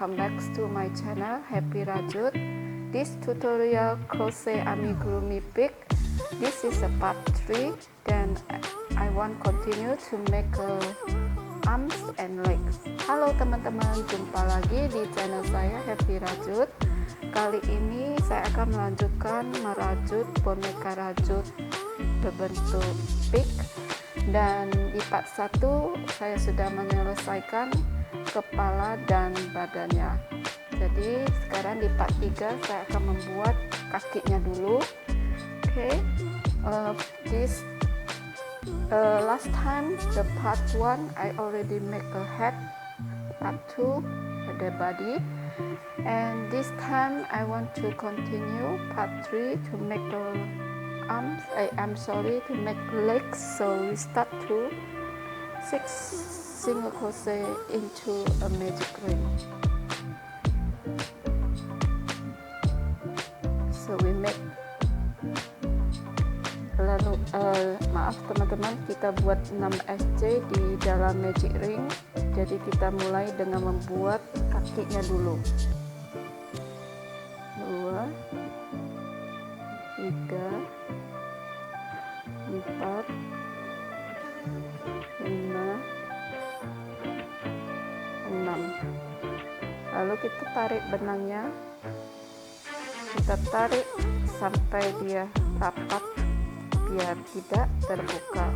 welcome back to my channel Happy Rajut. This tutorial crochet amigurumi pick. This is a part 3. Then I want continue to make arms and legs. Halo teman-teman, jumpa lagi di channel saya Happy Rajut. Kali ini saya akan melanjutkan merajut boneka rajut berbentuk pick. Dan di part 1 saya sudah menyelesaikan kepala dan badannya. Jadi sekarang di part 3 saya akan membuat kakinya dulu. This last time the part 1 I already make a head, part 2 the body, and this time I want to continue part 3 to make the arms, to make legs. So we start to 6 single crochet into a magic ring. So we make, lalu maaf teman-teman, kita buat 6 SC di dalam magic ring. Jadi kita mulai dengan membuat kakinya dulu. 2 3 4 5 6. Lalu kita tarik benangnya, kita tarik sampai dia rapat biar tidak terbuka.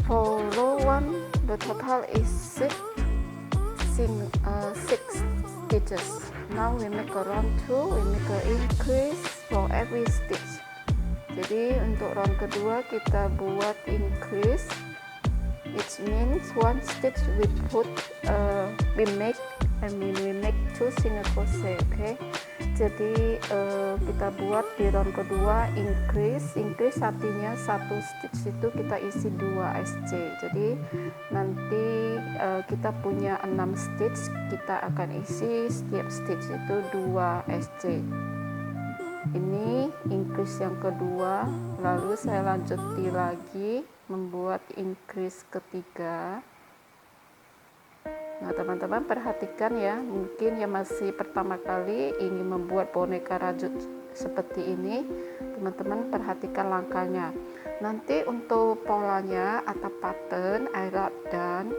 For row 1 the total is 6 stitches. Now we make a round 2, we make an increase for every stitch. Jadi untuk round kedua kita buat increase. It means one stitch we make 2 single crochet. Jadi kita buat di round kedua increase artinya satu stitch itu kita isi 2 SC. Jadi nanti kita punya 6 stitch, kita akan isi setiap stitch itu 2 SC. Ini increase yang kedua, lalu saya lanjuti lagi membuat increase ketiga. Nah teman-teman perhatikan ya, mungkin yang masih pertama kali ingin membuat boneka rajut seperti ini, teman-teman perhatikan langkahnya. Nanti untuk polanya atau pattern I write down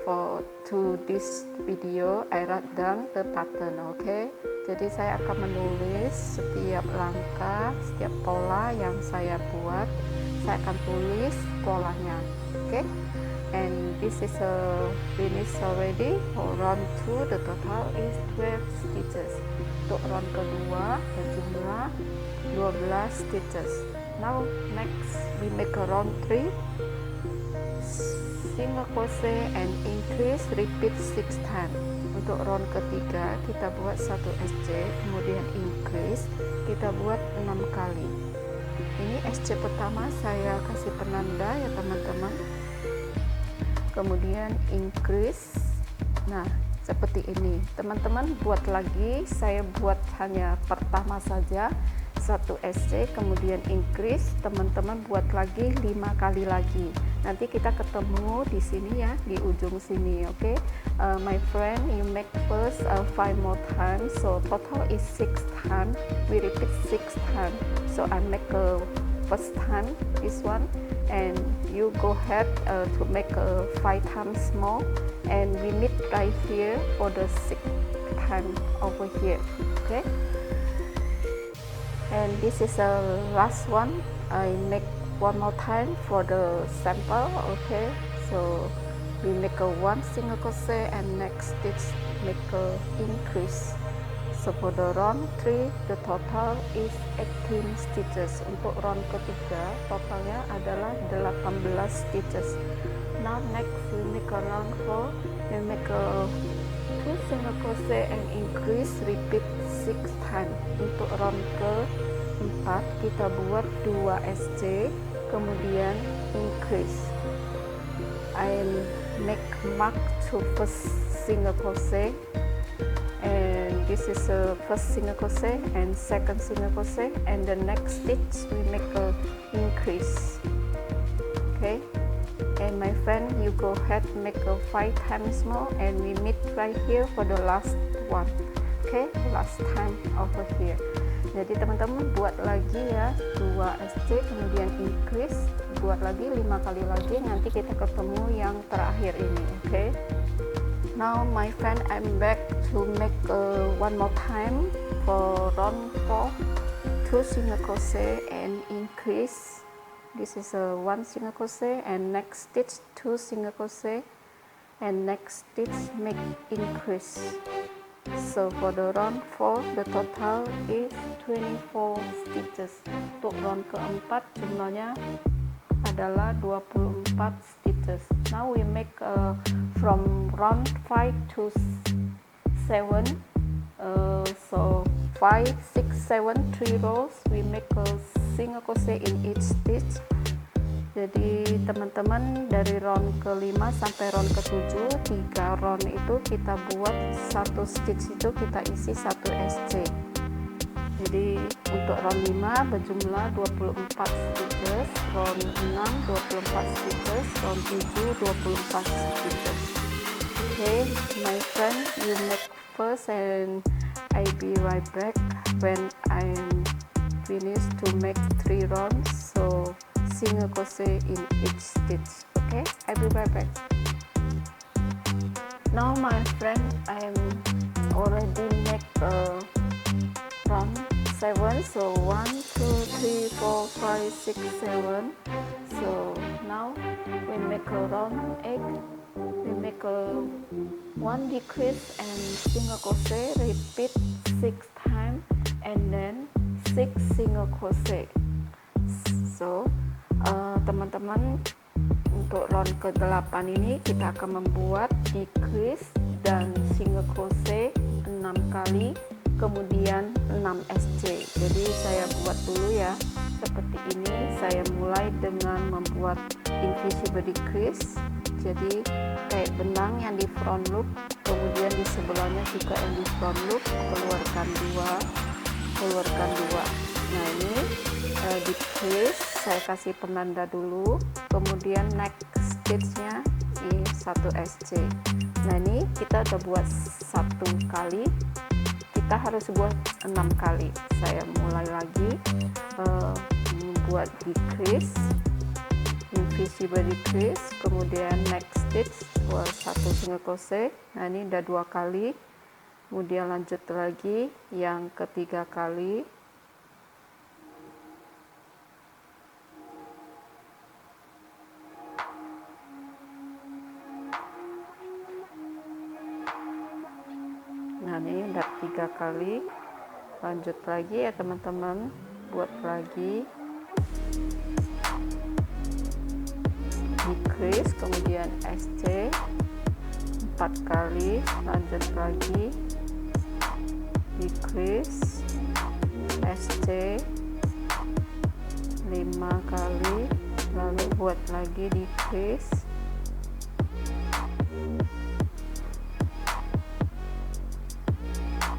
for to this video, I write down the pattern. Jadi saya akan menulis setiap langkah, setiap pola yang saya buat, saya akan tulis polanya. And this is a finish already. For round 2 the total is 12 stitches. Untuk round kedua berjumlah 12 stitches. Now next we make a round 3, single crochet and increase, repeat 6 times. Untuk round ketiga kita buat 1 SC, kemudian increase, kita buat 6 kali. Ini SC pertama saya kasih penanda ya teman-teman. Kemudian increase. Nah seperti ini teman-teman, buat lagi, saya buat hanya pertama saja 1 SC, kemudian increase, teman-teman buat lagi 5 kali lagi. Nanti kita ketemu di sini ya, di ujung sini. My friend, you make first 5 more times, so total is 6 times. We repeat 6 times. So I make a first time this one, and you go ahead to make 5 times more, and we meet right here for the 6th time over here. And this is the last one. I make one more time for the sample. So we make a 1 single crochet and next stitch make a increase. So for the round 3 the total is 18 stitches. Untuk round ketiga totalnya adalah 18 stitches. Now next we make a round 4, we make a 2 single crochet and increase, repeat 6 times. Untuk round keempat kita buat 2 SC, kemudian increase. I make mark to first single crochet, and this is a first single crochet and second single crochet, and the next stitch we make a increase. And my friend, you go ahead make a 5 times more, and we meet right here for the last one. Okay, last time over here. Jadi teman-teman buat lagi ya 2 SC, kemudian increase, buat lagi 5 kali lagi, nanti kita ketemu yang terakhir ini. Okay, now my friend, I'm back to make one more time for round 4, 2 single crochet and increase. This is a 1 single crochet, and next stitch 2 single crochet, and next stitch make increase. So for the round 4, the total is 24 stitches. Untuk round keempat jumlahnya adalah 24 stitches. Now we make from round 5 to 7. So 5, 6, 7, 3 rows. We make a single crochet in each stitch. Jadi teman-teman dari round ke-5 sampai round ke-7, 3 round itu kita buat 1 stitch itu kita isi 1 SC. Jadi untuk round 5 berjumlah 24 stitches, round 6 24 stitches, round 7 24 stitches. Okay, my friend, you make first and I be right back when I'm finished to make 3 rounds. So single crochet in each stitch. Okay, I'll be right back. Now my friend, I'm already make round 7. So 1, 2, 3, 4, 5, 6, 7. So now we make a round 8. We make a 1 decrease and single crochet, repeat 6 times, and then 6 single crochet. So teman-teman, untuk round ke-8 ini kita akan membuat decrease dan single crochet 6 kali, kemudian 6 SC. Jadi saya buat dulu ya seperti ini. Saya mulai dengan membuat invisible decrease, jadi kayak benang yang di front loop, kemudian di sebelahnya juga yang di front loop, keluarkan 2, keluarkan 2. Nah ini decrease, saya kasih penanda dulu, kemudian next stitchnya di 1 SC. Nah ini kita udah buat 1 kali, kita harus buat 6 kali. Saya mulai lagi membuat decrease, invisible decrease, kemudian next stitch buat 1 single crochet. Nah ini udah 2 kali, kemudian lanjut lagi yang ketiga kali. Nah ini udah 3 kali, lanjut lagi ya teman-teman, buat lagi decrease, kemudian SC 4 kali, lanjut lagi decrease, SC 5 kali, lalu buat lagi decrease,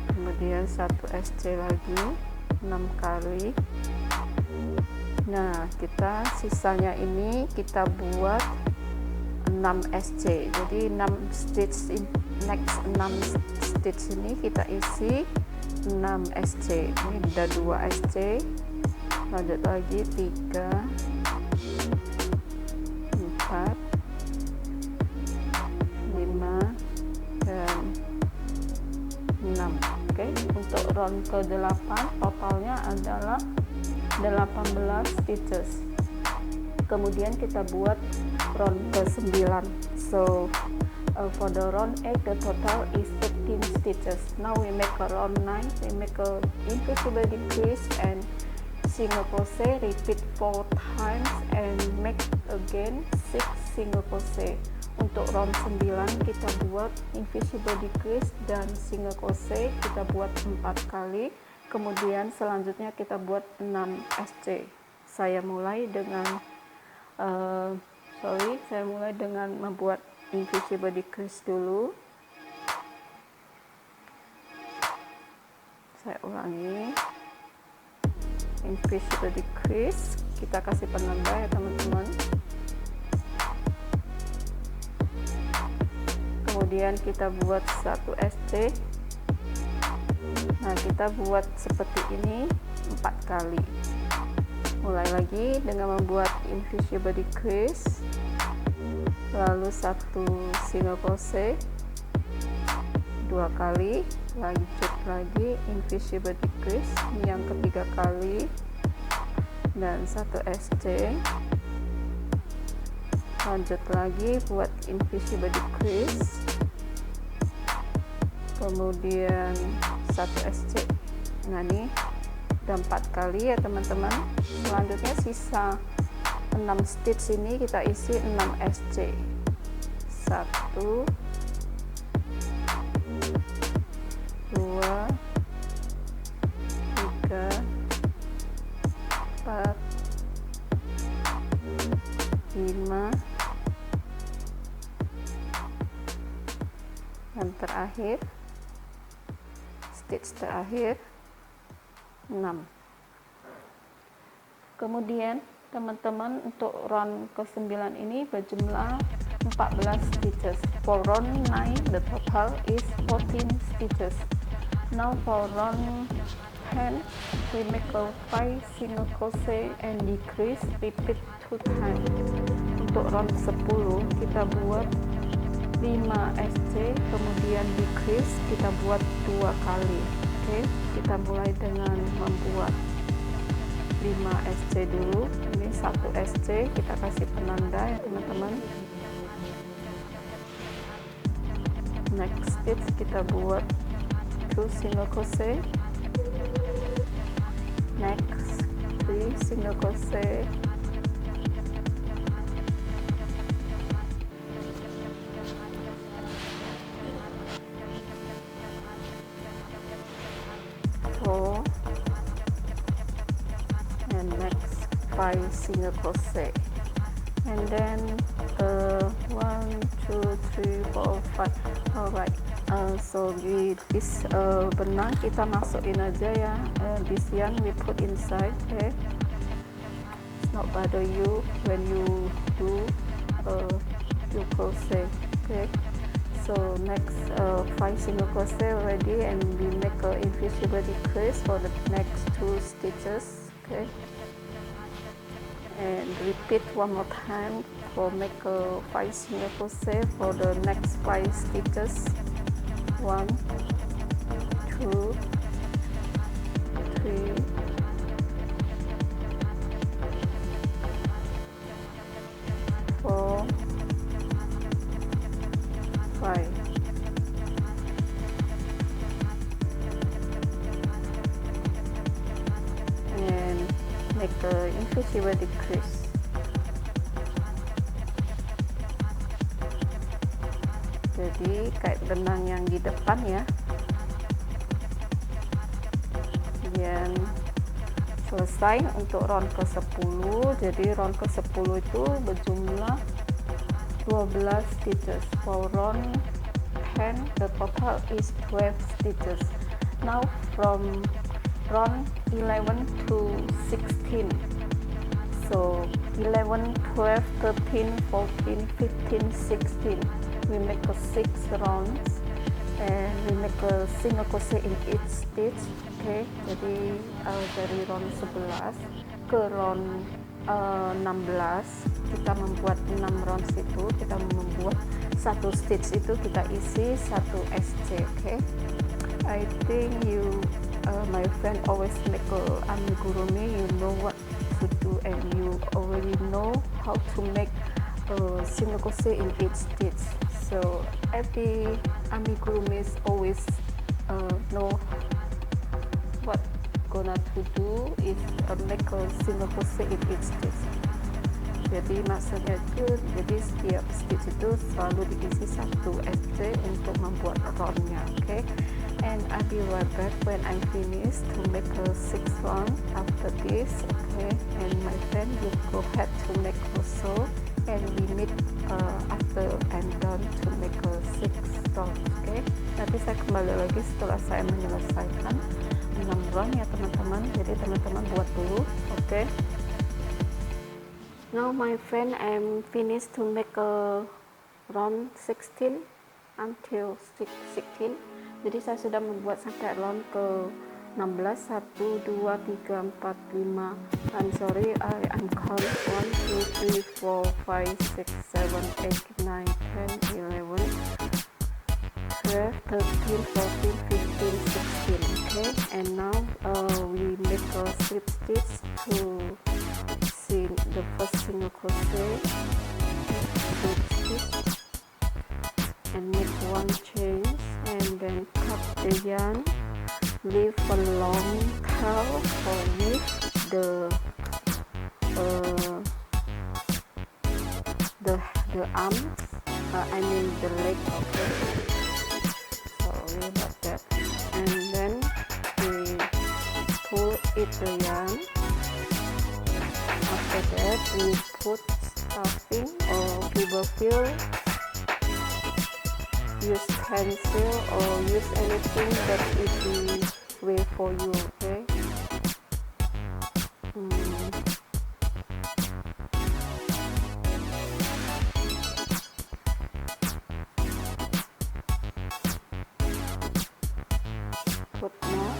kemudian 1 SC lagi 6 kali. Nah kita sisanya ini kita buat 6 SC, jadi 6 stitch next 6 stitch ini kita isi 6 SC. Ini udah 2 SC, lanjut lagi 3, 4, 5 dan 6. Oke, untuk round ke-8 totalnya adalah 18 stitches. Kemudian kita buat round ke-9. So for the round 8 the total is 13 stitches. Now we make a round 9. We make a invisible decrease and single crochet, repeat 4 times and make again 6 single crochet. Untuk round 9 kita buat invisible decrease dan single crochet kita buat 4 kali, kemudian selanjutnya kita buat 6 SC. Saya mulai dengan membuat invisible decrease dulu. Saya ulangi, invisible decrease, kita kasih penanda ya teman-teman. kemudian kita buat 1 SC. Nah, kita buat seperti ini 4 kali. Mulai lagi dengan membuat invisible decrease, lalu 1 single crochet 2 kali, lanjut lagi invisible decrease yang ketiga kali, dan 1 SC. Lanjut lagi buat invisible decrease, kemudian 1 SC. Nah, ini udah 4 kali ya teman-teman. Selanjutnya sisa 6 stitch ini kita isi 6 SC. 1 2 3 4 5, yang terakhir stitch terakhir 6. Kemudian teman-teman untuk round ke-9 ini berjumlah 14 stitches. For round 9 the total is 14 stitches. Now for round 10 we make a 5 single crochet and decrease, repeat 2 times. Untuk round 10 kita buat 5 SC, kemudian decrease kita buat 2 kali. Oke, kita mulai dengan membuat 5 SC dulu. Ini 1 SC, kita kasih penanda ya teman-teman. Next stitch kita buat 2 single crochet, next 3 single crochet, and next 5 single crochet, and then 1 2 3 4 5. Alright, so this benang kita masukin aja ya, this yarn we put inside. Okay, it's not bother you when you do your crochet. Okay, so next 5 single crochet already, and we make a invisible decrease for the next 2 stitches. Okay, and repeat one more time for make a 5 single crochet for the next 5 stitches. 1 2 3 4 5. And make the invisible decrease. Jadi kayak benang yang di depan ya. Dan selesai untuk round ke-10. Jadi round ke-10 itu berjumlah 12 stitches. For round 10 the total is 12 stitches. Now from round 11 to 16, so 11 12 13 14 15 16, we make a 6 rounds and we make a single crochet in each stitch. Okay, jadi dari round 11 ke round 16 kita membuat 6 rounds itu, kita membuat 1 stitch itu kita isi 1 SC. Okay, I think you my friend always make a amigurumi, you know what to do and you already know how to make a single crochet in each stitch. So every amigurumi always know what gonna to do is make a single crochet in each stitch. Jadi maksudnya itu, jadi setiap stitch itu selalu diisi 1 SC untuk membuat roundnya. Okay, and I'll be right back when I'm finished to make a 6 round after this. Okay, and my friend you go ahead to make also, and we meet after I'm done to make a 6 round. Okay, nanti saya kembali lagi setelah saya menyelesaikan 6 round ya teman-teman. Jadi teman-teman buat dulu. Okay, now my friend I'm finished to make a round 16 until 16. Jadi saya sudah membuat sampai round ke 16. 1 2 3 4 5. I'm sorry, I'm count 1 2 3 4 5 6 7 8 9 10 11 12 13 14 15 16. Okay, and now we make a slip stitch to the first single crochet, slip stitch, and make one chain, and then cut the yarn, leave a long tail for with the arms, I mean the leg. Okay, sorry about that. And then we pull it the yarn. After that we put stuffing or fiberfill, use pencil or use anything that is the way for you. Okay, put more.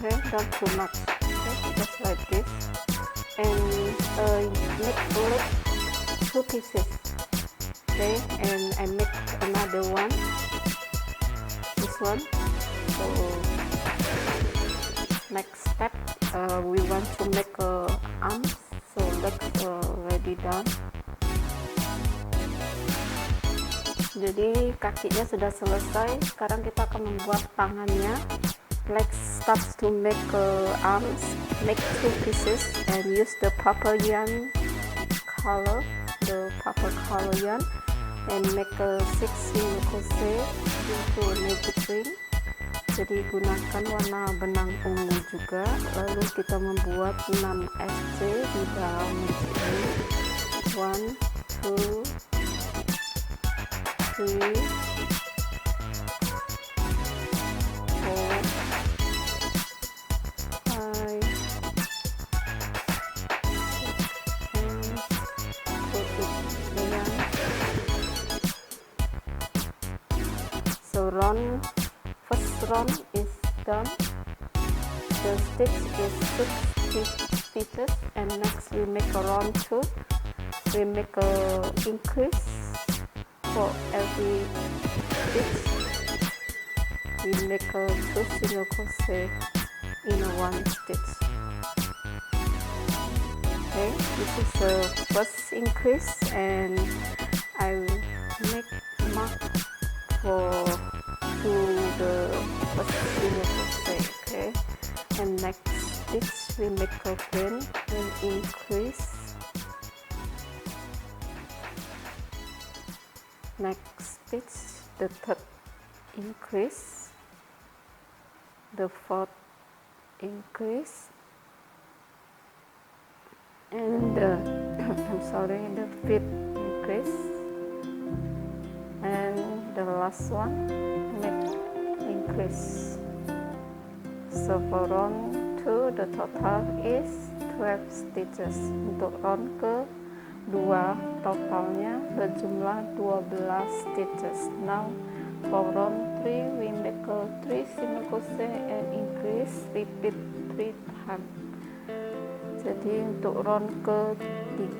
Okay, not too much. Okay, just like this, and make leg 2 pieces. Okay, and I make another one, this one. So next step, we want to make arms, so legs already done. Jadi kakinya sudah selesai, sekarang kita akan membuat tangannya. Legs starts to make arms, make 2 pieces, and use the purple yarn color, the purple color yarn, and make a 6 single crochet into a magic ring. Jadi gunakan warna benang ungu juga, lalu kita membuat 6 SC di dalam magic ring. 1 2 3 So first round is done. The stitch is 6 stitches, and next we make a round 2. We make a increase for every stitch. We make a 2 single crochet in a 1 stitch. Okay, this is the first increase, and I will make mark to the first single crochet. Okay, and next stitch we make a chain and increase. Next stitch, the third increase, the fourth increase, and the fifth increase, and the last one make increase. So for round 2 the total is 12 stitches. Untuk round ke 2 totalnya berjumlah 12 stitches. Now for round 3 we make a 3 single crochet and increase, repeat 3 times. Jadi untuk round ke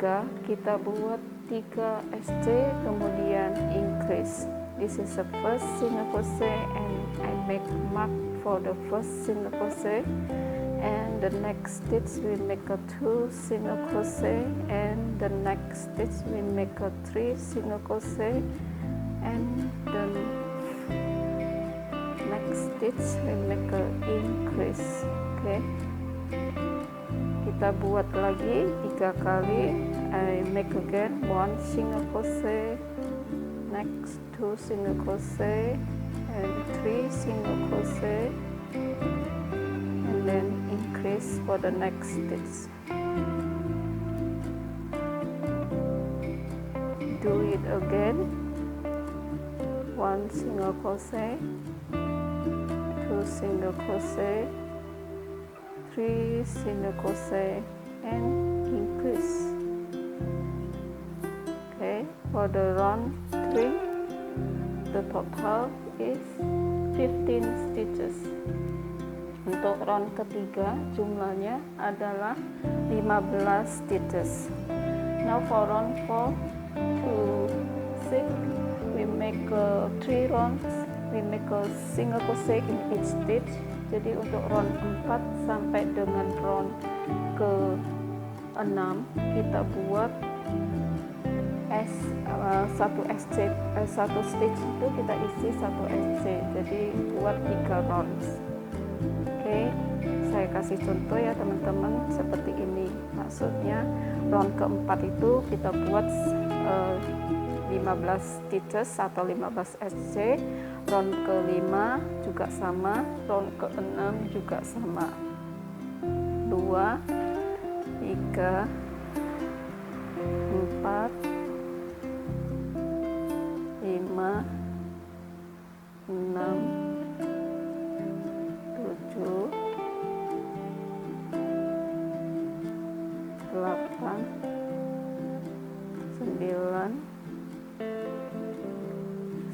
3 kita buat 3 SC kemudian increase. This is the first single crochet, and I make mark for the first single crochet, and the next stitch we make a 2 single crochet, and the next stitch we make a 3 single crochet, and the next stitch we make a increase. Okay, kita buat lagi 3 kali. I make again 1 single crochet, next 2 single crochet, and 3 single crochet, and then increase for the next stitch. do it again. 1 single crochet, 2 single crochet, 3 single crochet, and increase. Okay, for the round 3 the total is 15 stitches. Untuk round ketiga jumlahnya adalah 15 stitches. Now for round 4 to 6 we make 3 rounds, we make a single crochet in each stitch. Jadi untuk round 4 sampai dengan round ke 6 kita buat satu stitch itu kita isi 1 SC, jadi buat 3 rounds. Oke, saya kasih contoh ya teman-teman, seperti ini maksudnya. Round keempat itu kita buat 15 stitches atau 15 SC, round kelima juga sama, round ke-6 juga sama, 2, 3, 4, 5, 6, 7, 8, 9,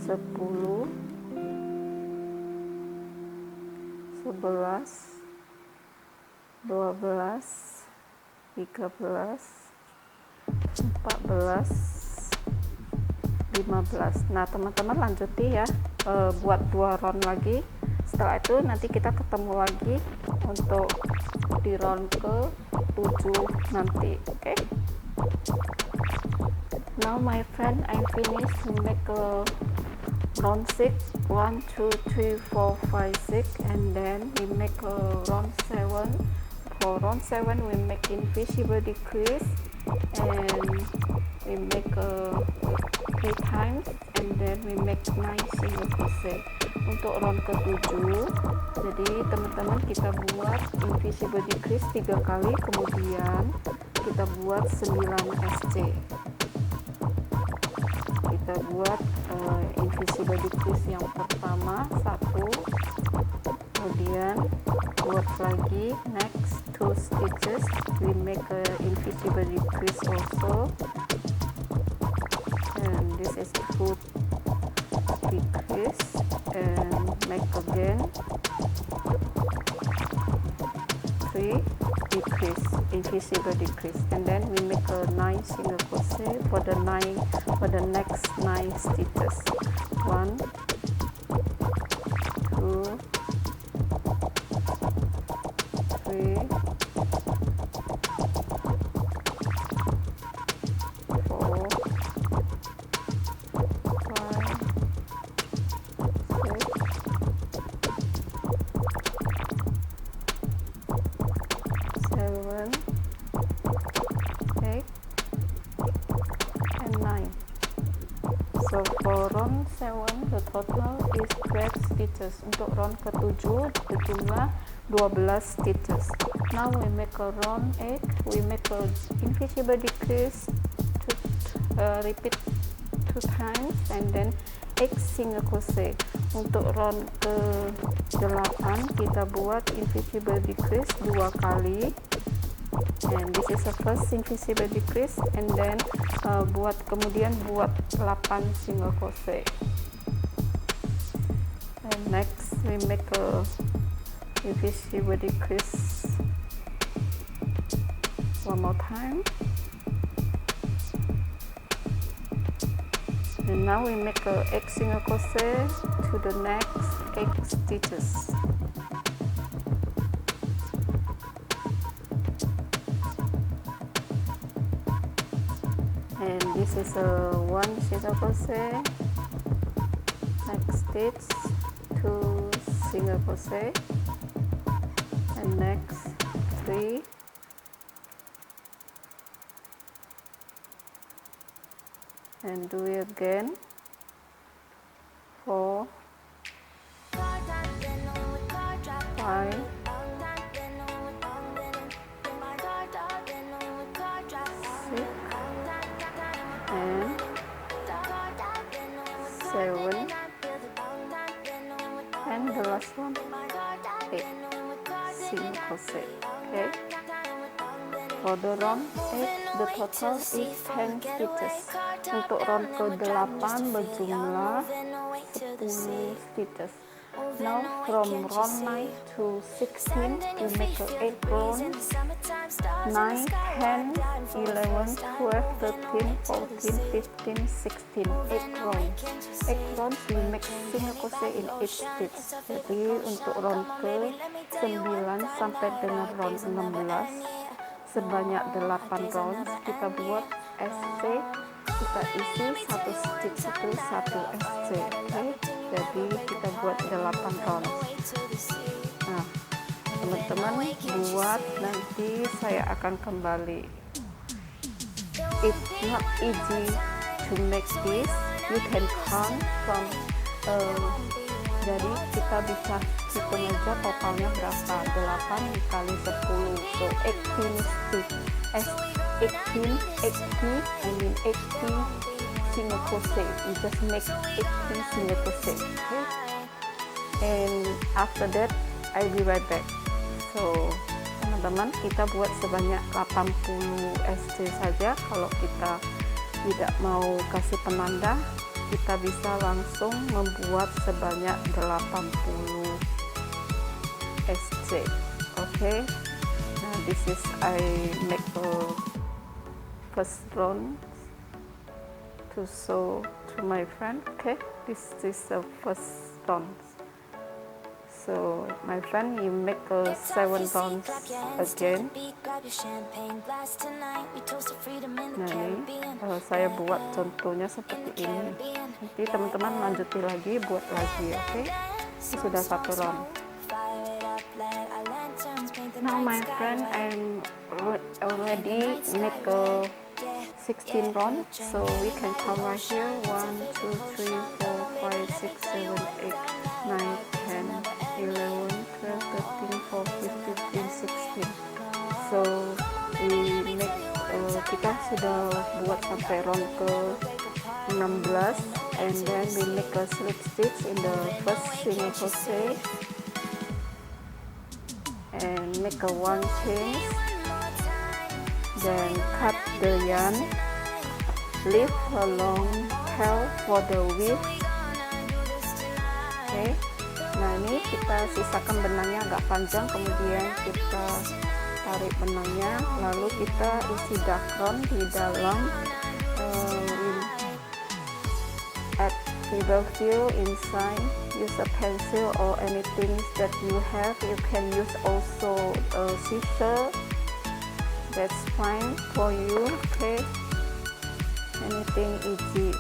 10, 11, 12, 13, 14, 15. Nah teman-teman lanjuti ya, buat 2 round lagi. Setelah itu nanti kita ketemu lagi untuk di round ke 7 nanti. Oke, now my friend, I finished to make a round 6, 1, 2, 3, 4, 5, 6, and then we make a round 7. For round 7 we make invisible decrease and we make 3 times, and then we make 9 single crochet. Untuk round ke-7, jadi teman-teman kita buat invisible decrease 3 kali, kemudian kita buat 9 SC. Kita buat invisible decrease yang pertama 1, kemudian buat lagi next 2 stitches, we make a invisible decrease also, and this is 2 decrease, and make again 3 decrease, invisible decrease, and then we make a 9 single crochet for the next 9 stitches. 1, 2, 3, 4, 5, 6, 7, 8, and 9. So for round 7 the total is 12 stitches. Untuk round ke-7 berjumlah 12 stitches. Now we make a round 8, we make a invisible decrease, repeat 2 times, and then 8 single crochet. Untuk round ke-8 kita buat invisible decrease 2 kali, and this is the first invisible decrease, and then kemudian buat 8 single crochet, and next we make a invisible decrease one more time, and now we make a 8 single crochet to the next 8 stitches. And this is a 1 single crochet, next stitch 2 single crochet, and next 3, and do it again 4, 5, 6, and For the round 8, the total is 10 stitches. Untuk round ke-8 berjumlah 10 stitches. Now from round 9 to 16, we make 8 rounds. 9, 10, 11, 12, 13, 14, 15, 16, 8 rounds. 8 rounds we make single crochet in each stitch. Jadi untuk round ke-9 sampai dengan round 16 sebanyak 8 rounds kita buat SC, kita isi satu stitch itu satu SC. Okay? Jadi kita buat 8 rounds. Nah, teman-teman buat, nanti saya akan kembali. It's not easy to make this. You can count from jadi kita bisa hitung aja totalnya berapa. 8 dikali 10, so 18 stitch. 18 single crochet. You just make 18 single crochet. Okay? And after that I will be right back. So teman-teman, kita buat sebanyak 80 SC saja. Kalau kita tidak mau kasih penanda, kita bisa langsung membuat sebanyak 80 SC. Okay, now this is I make a first round to show to my friend. Okay, this is the first round. So my friend, you make 7 rounds again. Nah ini saya buat contohnya seperti ini. Nanti teman-teman lanjuti lagi, buat lagi. Oke, sudah 1 round. Now my friend, I'm already make 16 rounds, so we can count right here. 1, 2, 3, 4, 5, 6, 7, 8, 9, 10, 11, 12, 13, 14, 15, 16. So we make kita sudah buat sampai round ke 16, and then we make a slip stitch in the first single crochet and make a 1 chain, then cut the yarn, leave a long tail for the width. Okay. Nah ini kita sisakan benangnya agak panjang, kemudian kita tarik benangnya, lalu kita isi dakron di dalam add ribbon fill inside. Use a pencil or anything that you have. You can use also a scissor, that's fine for you. Okay, anything easy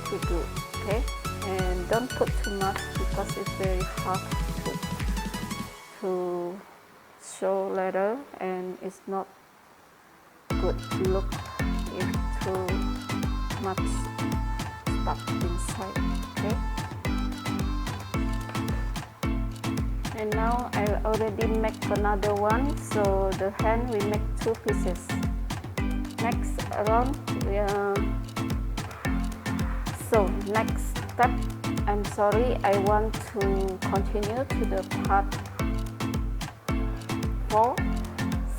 to do. Okay, and don't put too much because it's very hard to show later, and it's not good look if too much stuff inside. Okay, and now I already make another one, so the hand we make 2 pieces. Next round so next step, I'm sorry, I want to continue to the part 4.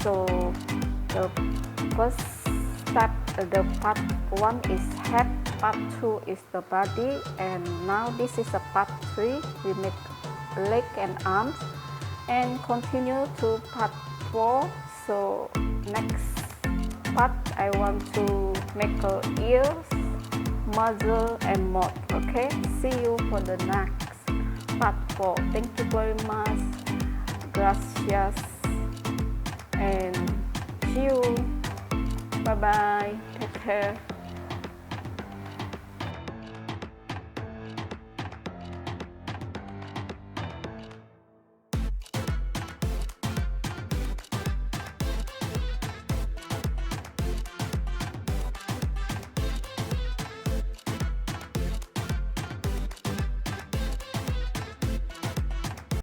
So the first step, the part 1 is head, part 2 is the body, and now this is a part 3. We make leg and arms, and continue to part 4. So next part I want to make ears, muzzle and mouth. Okay, see you for the next part 4. Thank you very much. Gracias and see you. Bye bye. Take care.